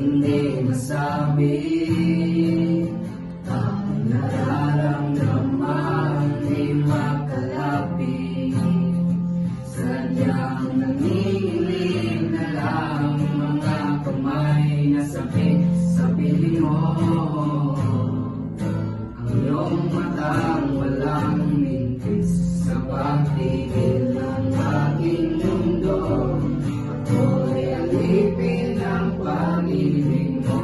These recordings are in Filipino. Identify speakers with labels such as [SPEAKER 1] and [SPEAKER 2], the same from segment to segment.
[SPEAKER 1] hindi masabi ang nararamdaman di makalapit. Sadyang nanginginig na lang mga kamay na sakit sa piling mo. Ang iyong matang walang mintis sa pagtigil ng aking mundo. Ako'y alipin ng pag-ibig mo.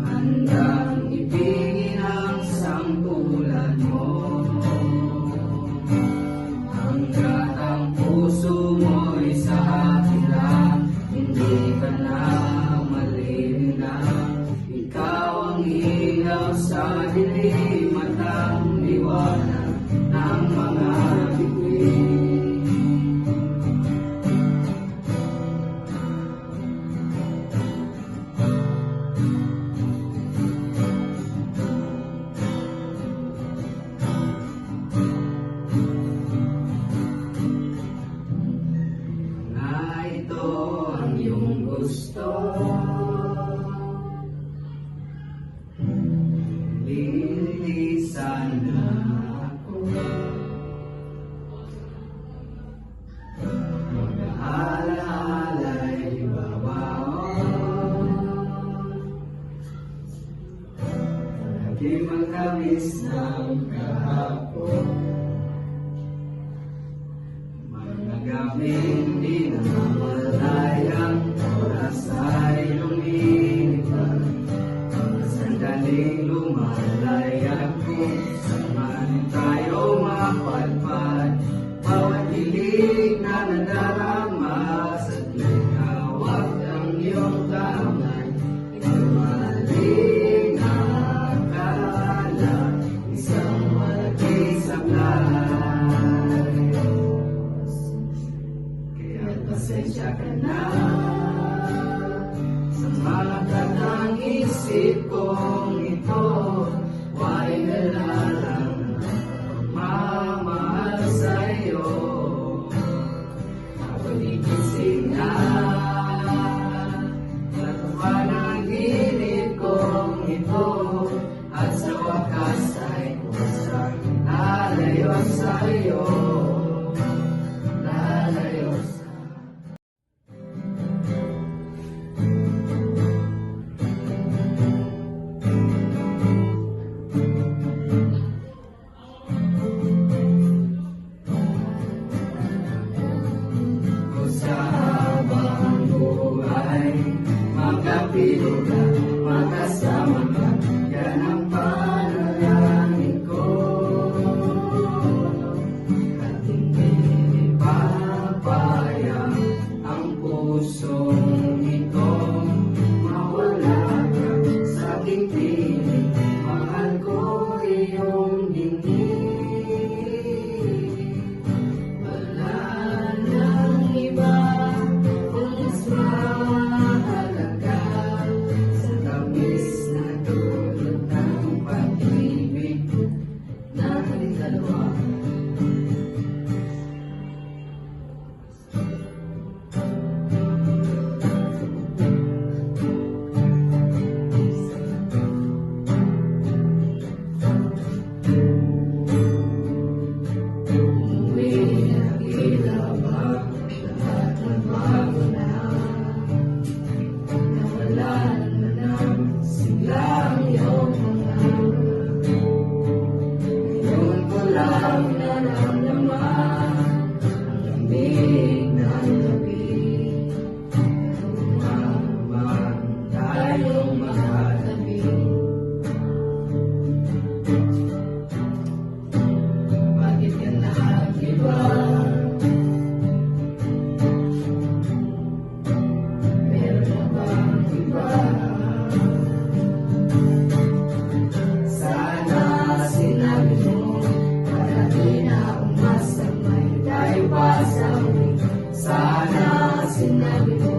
[SPEAKER 1] Handang ibigin ang sangkulan mo. Hanggat ang puso mo'y sa akin lang, hindi ka na malililang. Ikaw ang ilaw sa dilim at ang liwanag ng mga bituin. Na ito ang iyong gusto, lilinisan na ako. Mag-aalaala'y babaon, lagi magkabis ng kahapon. Mga gabing di namalayang oras ay lumilipan. Mga sandaling lumalay ako, saan tayo mapadpad. Bawat hilig na nadarama, saglit hawak ang iyong kamay. Ikaw maling akala, isang malaking sablay. Kaya pasensya ka na sa mga katang isip kong ito. Why nalalang magmamahal sa'yo? Ako'y gising na at panaginip kong ito. At sa wakas ay kusang lalayo sa'yo. Lalayo sa'yo. Sa habang buhay, magkapilog ka, magkasama ka, yan ang panalangin ko. At hindi papayang ang pusong ito mawala ka sa aking piling. Mahal ko iyong dingin. Sana sinabi mo